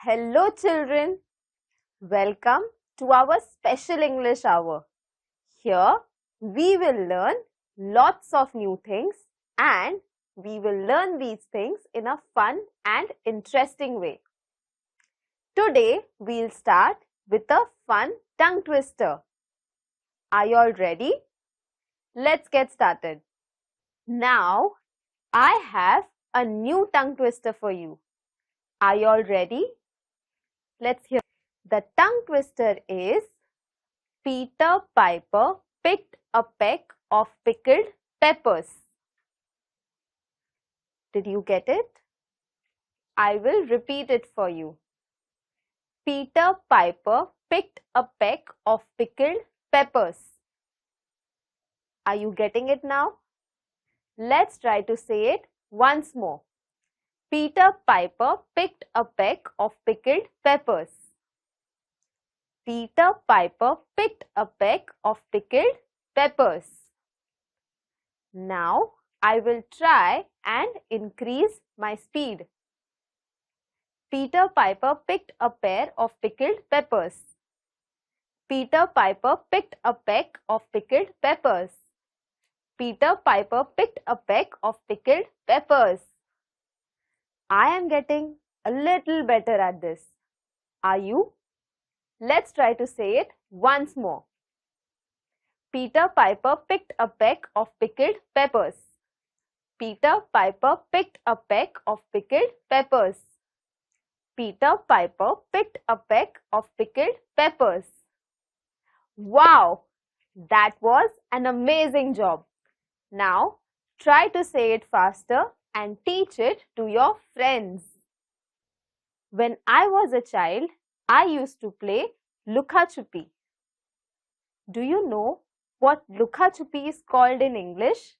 Hello children, welcome to our special English hour. Here we will learn lots of new things and we will learn these things in a fun and interesting way. Today we'll start with a fun tongue twister. Are you all ready? Let's get started. Now I have a new tongue twister for you. Are you all ready? Let's hear. The tongue twister is Peter Piper picked a peck of pickled peppers. Did you get it? I will repeat it for you. Peter Piper picked a peck of pickled peppers. Are you getting it now? Let's try to say it once more. Peter Piper picked a peck of pickled peppers. Peter Piper picked a peck of pickled peppers. Now I will try and increase my speed. Peter Piper picked a pair of pickled peppers. Peter Piper picked a peck of pickled peppers. Peter Piper picked a peck of pickled peppers. I am getting a little better at this. Are you? Let's try to say it once more. Peter Piper picked a peck of pickled peppers. Peter Piper picked a peck of pickled peppers. Peter Piper picked a peck of pickled peppers. Wow! That was an amazing job. Now, try to say it faster and teach it to your friends. When I was a child, I used to play Lukha Chupi. Do you know what Lukha Chupi is called in English?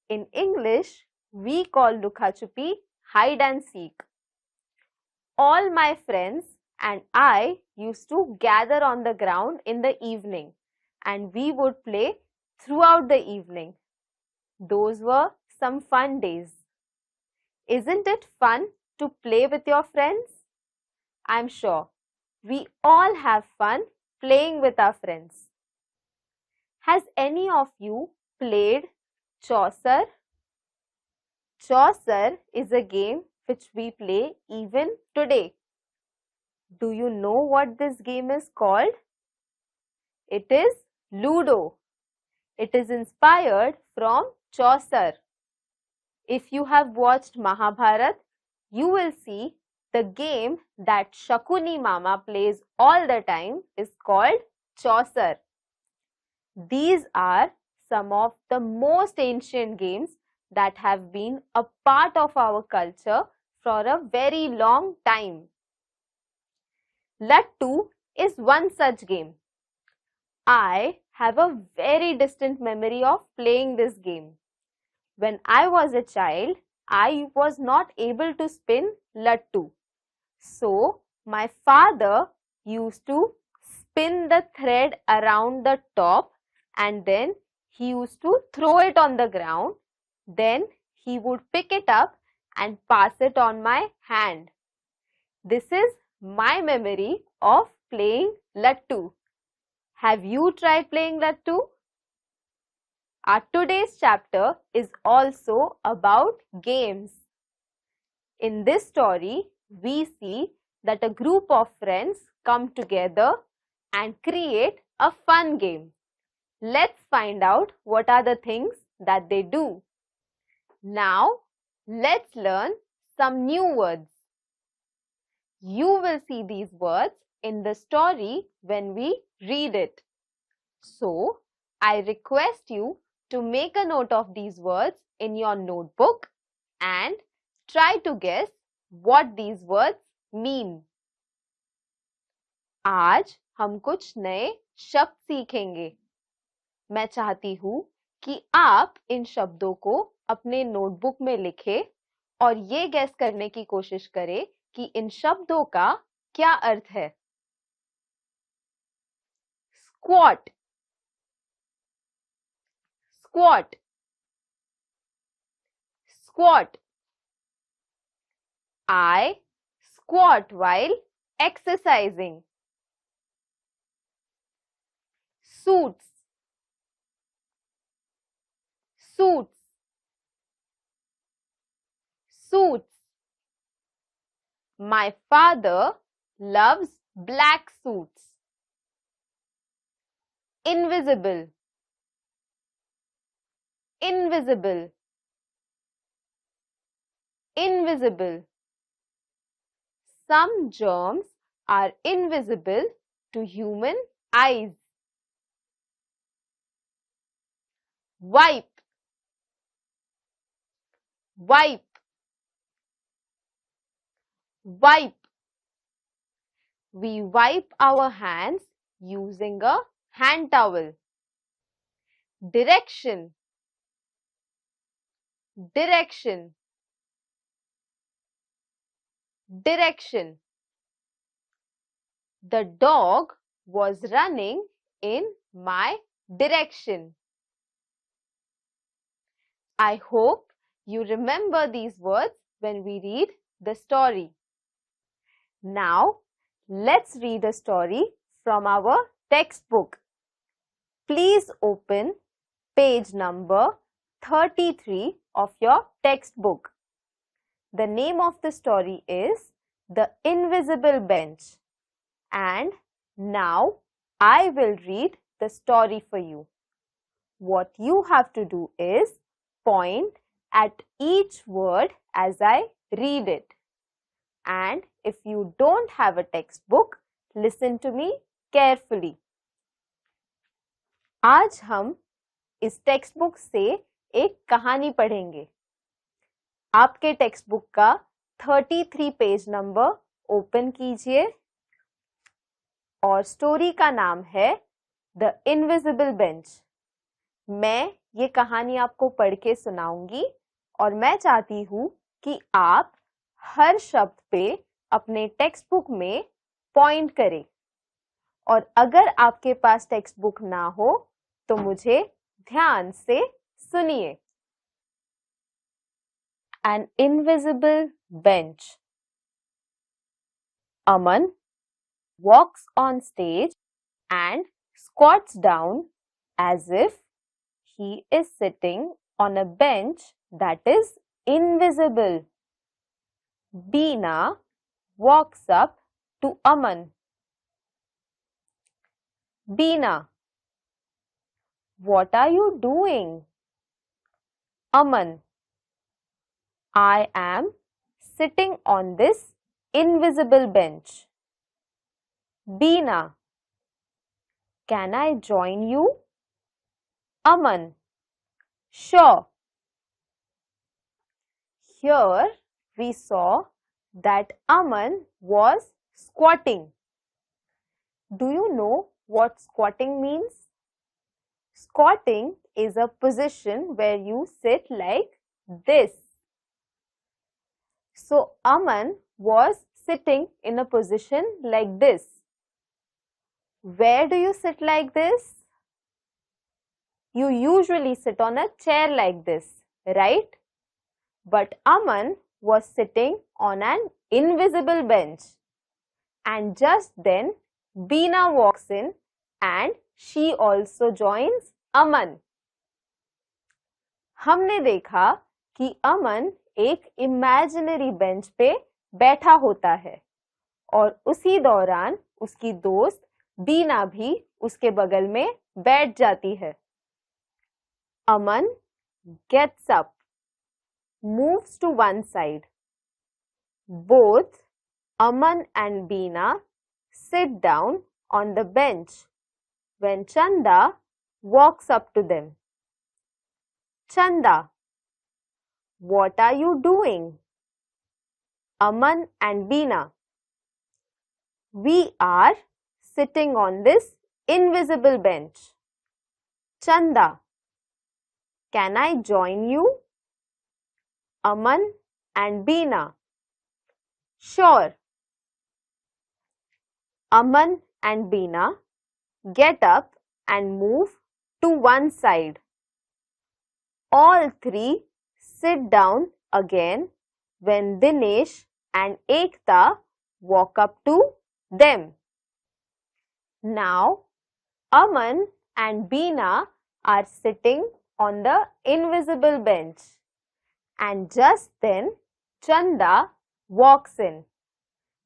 In English, we call Lukha Chupi hide and seek. All my friends and I used to gather on the ground in the evening and we would play throughout the evening. Those were some fun days. Isn't it fun to play with your friends? I'm sure we all have fun playing with our friends. Has any of you played Chaucer? Chaucer is a game which we play even today. Do you know what this game is called? It is Ludo. It is inspired from Chaucer. If you have watched Mahabharat, you will see the game that Shakuni Mama plays all the time is called Chaucer. These are some of the most ancient games that have been a part of our culture for a very long time. Lattu is one such game. I have a very distant memory of playing this game. When I was a child, I was not able to spin lattu. So, my father used to spin the thread around the top and then he used to throw it on the ground. Then he would pick it up and pass it on my hand. This is my memory of playing lattu. Have you tried playing lattu? Our today's chapter is also about games. In this story, we see that a group of friends come together and create a fun game. Let's find out what are the things that they do. Now, let's learn some new words. You will see these words in the story when we read it. So, I request you to make a note of these words in your notebook and try to guess what these words mean. आज हम कुछ नए शब्द सीखेंगे. मैं चाहती हूँ कि आप इन शब्दों को अपने नोटबुक में लिखें और ये गैस करने की कोशिश करें कि इन शब्दों का क्या अर्थ है. Squat. Squat. Squat. I Squat while exercising. Suits. Suits. Suits. My father loves black suits. Invisible. Invisible. Invisible. Some germs are invisible to human eyes. Wipe. Wipe. Wipe. We wipe our hands using a hand towel. Direction. Direction. Direction. The dog was running in my direction. I hope you remember these words when we read the story. Now, let's read a story from our textbook. Please open page number 33 of your textbook. The name of the story is The Invisible Bench. And now I will read the story for you. What you have to do is point at each word as I read it. And if you don't have a textbook, listen to me carefully. आज हम इस textbook से एक कहानी पढ़ेंगे. आपके textbook का 33 page number open कीजिए और स्टोरी का नाम है द इनविजिबल बेंच. मैं ये कहानी आपको पढ़ के सुनाऊंगी और मैं चाहती हूँ कि आप हर शब्द पे अपने टेक्स्टबुक में पॉइंट करें. और अगर आपके पास टेक्स्टबुक ना हो तो मुझे ध्यान से सुनिए. An invisible bench. Aman walks on stage and squats down as if he is sitting on a bench that is invisible. Beena walks up to Aman. Beena, what are you doing? Aman, I am sitting on this invisible bench. Beena, can I join you? Aman, sure. Here we saw that Aman was squatting. Do you know what squatting means? Squatting is a position where you sit like this. So Aman was sitting in a position like this. Where do you sit like this? You usually sit on a chair like this, right? But Aman was sitting on an invisible bench. And just then Beena walks in and she also joins Aman. हमने देखा कि अमन एक imaginary bench पे बैठा होता है और उसी दौरान उसकी दोस्त बीना भी उसके बगल में बैठ जाती है. अमन gets up, moves to one side. Both Aman and Beena sit down on the bench when Chanda walks up to them. Chanda, what are you doing? Aman and Beena, we are sitting on this invisible bench. Chanda, can I join you? Aman and Beena, sure. Aman and Beena get up and move to one side. All three sit down again when Dinesh and Ekta walk up to them. Now, Aman and Beena are sitting on the invisible bench, and just then Chanda walks in.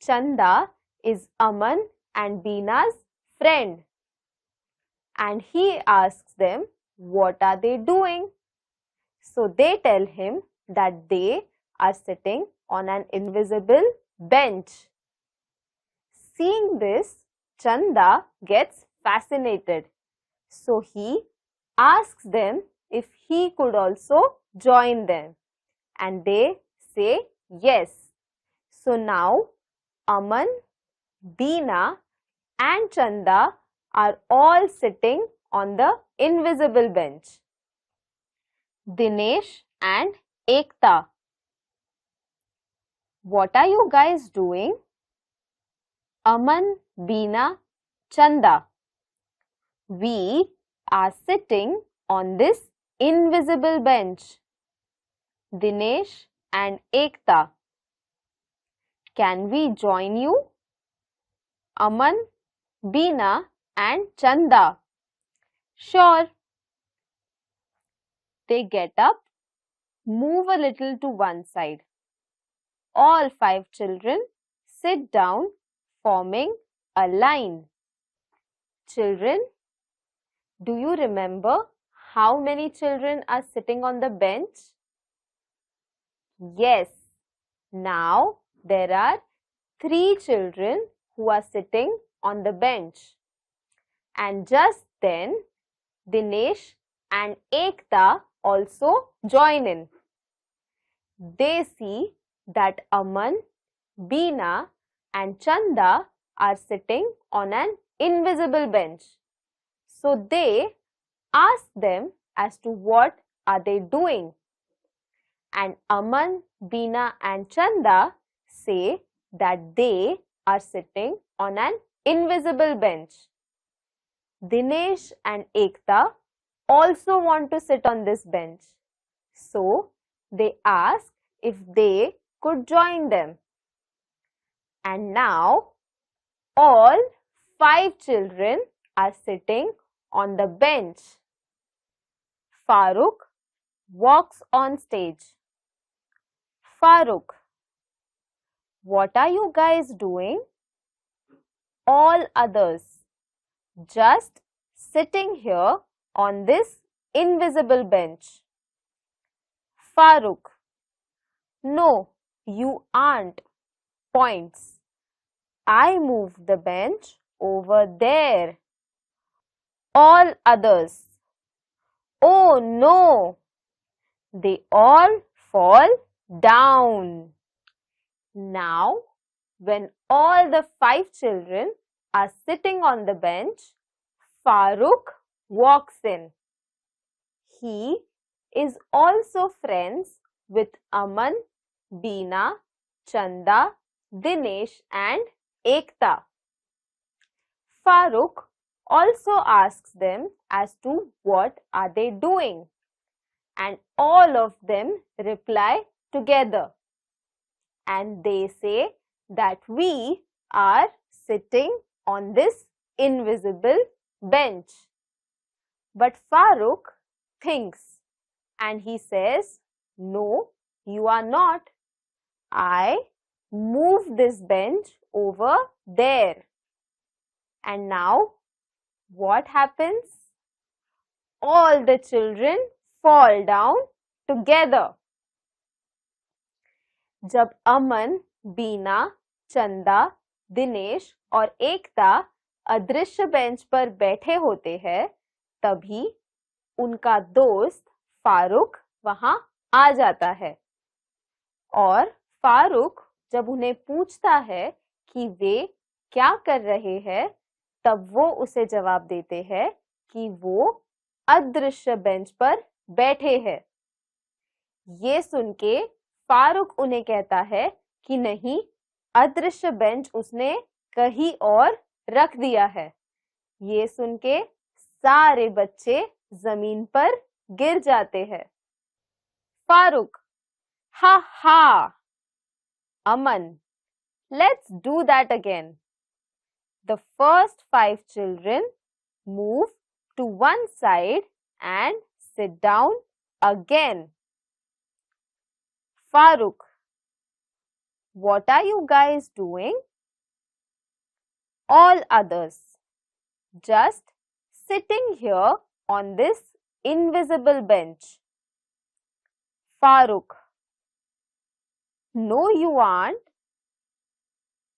Chanda is Aman and Beena's friend, and he asks them what are they doing. So they tell him that they are sitting on an invisible bench. Seeing this, Chanda gets fascinated. So he asks them if he could also join them, and they say yes. So now Aman, Beena and Chanda are all sitting on the invisible bench. Dinesh and Ekta, what are you guys doing? Aman, Beena, Chanda, we are sitting on this invisible bench. Dinesh and Ekta, can we join you? Aman, Beena and Chanda, sure. They get up, move a little to one side. All 5 children sit down, forming a line. Children, do you remember how many children are sitting on the bench? Yes. Now there are 3 children who are sitting on the bench. And just then, Dinesh and Ekta also join in. They see that Aman, Beena and Chanda are sitting on an invisible bench. So they ask them as to what are they doing. And Aman, Beena and Chanda say that they are sitting on an invisible bench. Dinesh and Ekta also want to sit on this bench. So they ask if they could join them. And now all 5 children are sitting on the bench. Farooq walks on stage. Farooq, what are you guys doing? All others, just sitting here on this invisible bench. Farooq, no, you aren't. Points. I moved the bench over there. All others, oh no! They all fall down. Now, when all the 5 children are sitting on the bench, Farooq walks in. He is also friends with Aman, Beena, Chanda, Dinesh and Ekta. Farooq also asks them as to what are they doing, and all of them reply together, and they say that we are sitting on this invisible bench. But Farooq thinks and he says, no, you are not. I moved this bench over there. And now what happens? All the children fall down together. जब अमन, बीना, चंदा, दिनेश और एकता अदृश्य bench पर बैठे होते हैं, तभी उनका दोस्त फारूक वहां आ जाता है। और फारूक जब उन्हें पूछता है कि वे क्या कर रहे हैं, तब वो उसे जवाब देते हैं कि वो अदृश्य बेंच पर बैठे हैं। ये सुन के फारूक उन्हें कहता है कि नहीं, अदृश्य बेंच उसने कहीं और रख दिया है। ये सुन के सारे बच्चे जमीन पर गिर जाते हैं। फारूक, हा हा। अमन, Let's do that again. The first 5 children move to one side and sit down again. Farooq, what are you guys doing? All others, just sitting here on this invisible bench. Farooq, no you aren't.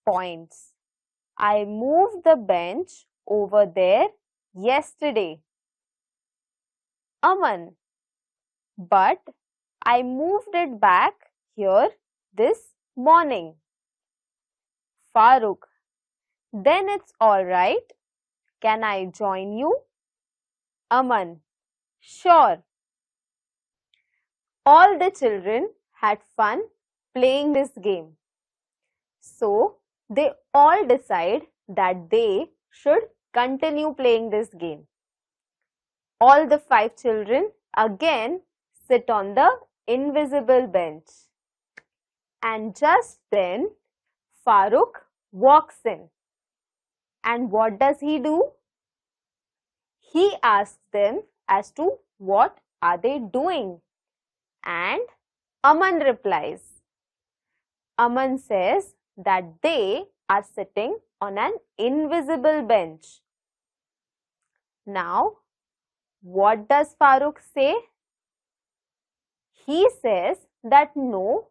Points. I moved the bench over there yesterday. Aman, but I moved it back here this morning. Farooq, then it's alright. Can I join you? Aman, sure. All the children had fun playing this game. So, they all decide that they should continue playing this game. All the 5 children again sit on the invisible bench. And just then, Farooq walks in. And what does he do? He asks them as to what are they doing. And Aman replies. Aman says that they are sitting on an invisible bench. Now, what does Farooq say? He says that no,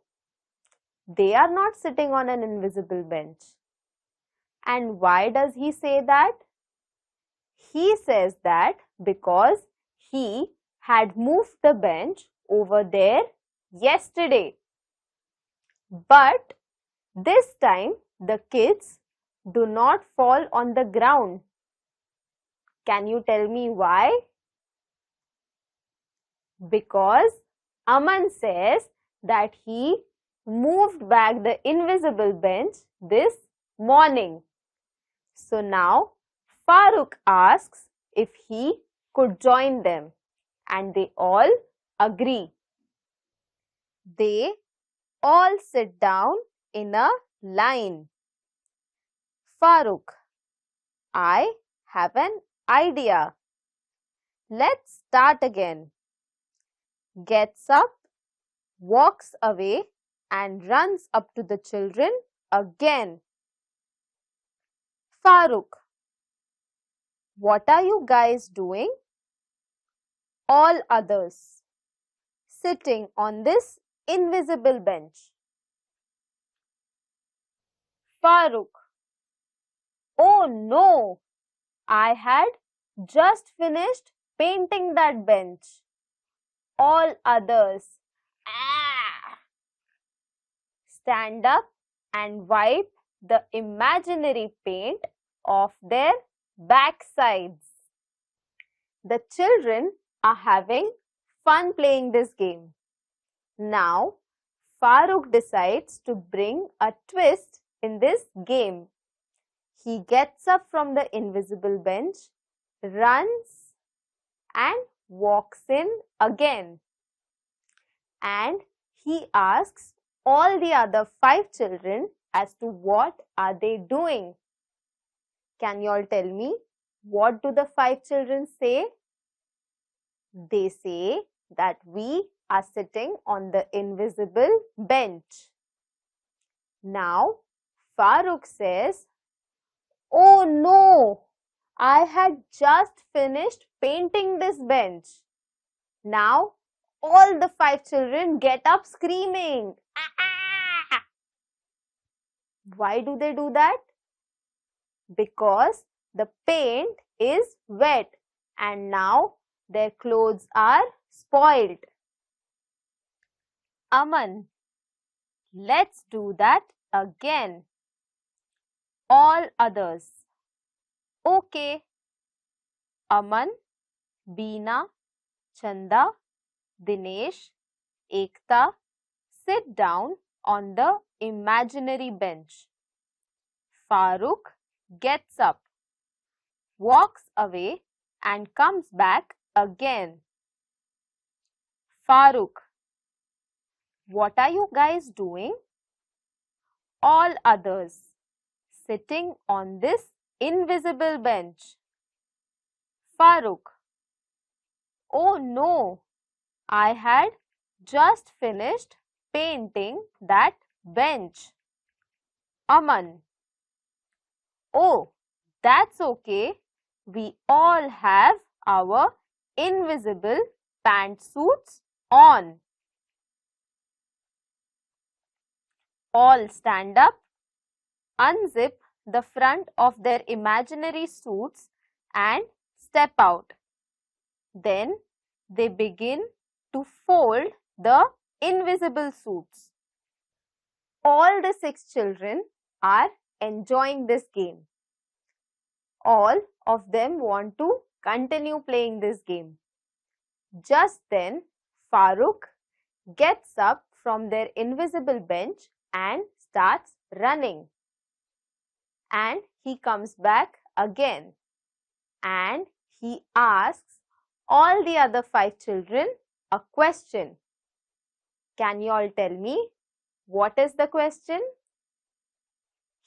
they are not sitting on an invisible bench. And why does he say that? He says that because he had moved the bench over there yesterday. But this time the kids do not fall on the ground. Can you tell me why? Because Aman says that he moved back the invisible bench this morning. So now Farooq asks if he could join them, and they all agree. They all sit down in a line. Farooq, I have an idea. Let's start again. Gets up, walks away and runs up to the children again. Farooq, what are you guys doing? All others, sitting on this invisible bench. Farooq, oh no, I had just finished painting that bench. All others, stand up and wipe the imaginary paint off their backsides. The children are having fun playing this game. Now, Farooq decides to bring a twist in this game. He gets up from the invisible bench, runs and walks in again. And he asks all the other 5 children as to what are they doing. Can you all tell me, what do the 5 children say? They say that we are sitting on the invisible bench. Now, Farooq says, oh no, I had just finished painting this bench. Now, all the 5 children get up screaming. Why do they do that? Because the paint is wet and now their clothes are spoiled. Aman, let's do that again. All others. Okay. Aman, Beena, Chanda, Dinesh, Ekta sit down on the imaginary bench. Farooq gets up, walks away and comes back again. Farooq, what are you guys doing? all others sitting on this invisible bench. Farooq: Oh no, I had just finished painting that bench. Aman: Oh, that's okay. We all have our invisible pantsuits on. All stand up, unzip the front of their imaginary suits and step out. Then they begin to fold the invisible suits. All the 6 children are enjoying this game. All of them want to continue playing this game. Just then, Farooq gets up from their invisible bench and starts running. And he comes back again and he asks all the other 5 children a question. Can you all tell me what is the question?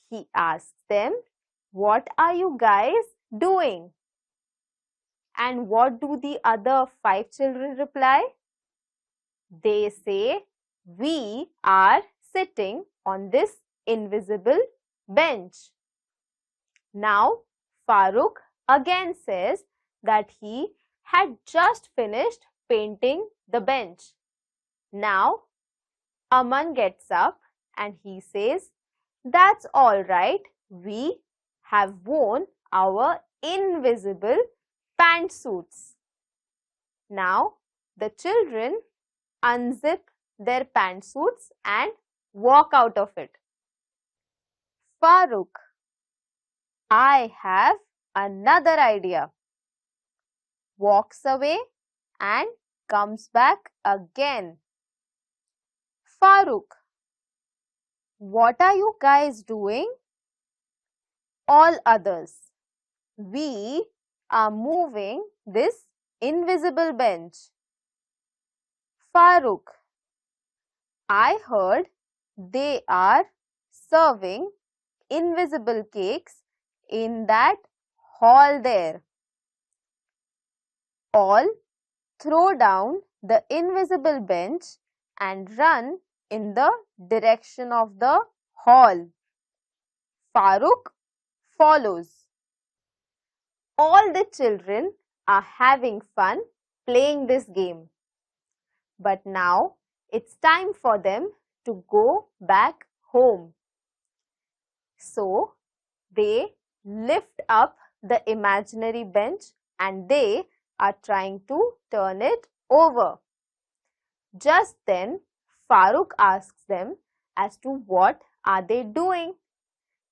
He asks them, what are you guys doing? And what do the other 5 children reply? They say, we are sitting on this invisible bench. Now, Farooq again says that he had just finished painting the bench. Now, Aman gets up and he says, that's all right, we have worn our invisible pantsuits. Now, the children unzip their pantsuits and walk out of it. Farooq: I have another idea. Walks away and comes back again. Farooq: What are you guys doing? All others: We are moving this invisible bench. Farooq: I heard they are serving invisible cakes in that hall there. All throw down the invisible bench and run in the direction of the hall. Farooq follows. All the children are having fun playing this game. But now it's time for them to go back home. So they lift up the imaginary bench and they are trying to turn it over. Just then, Farooq asks them as to what are they doing,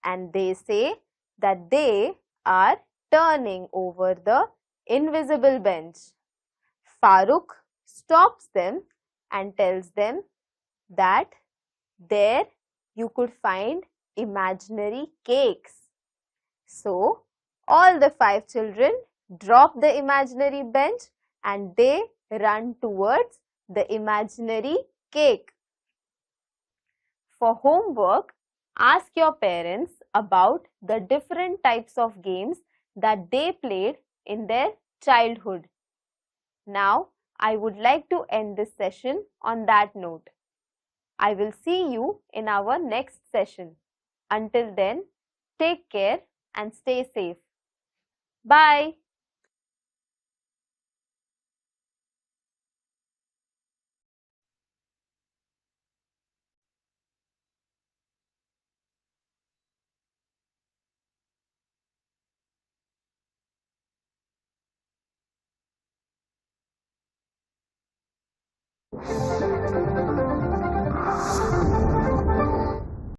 and they say that they are turning over the invisible bench. Farooq stops them and tells them that there you could find imaginary cakes. So, all the 5 children drop the imaginary bench and they run towards the imaginary cake. For homework, ask your parents about the different types of games that they played in their childhood. Now, I would like to end this session on that note. I will see you in our next session. Until then, take care and stay safe. Bye.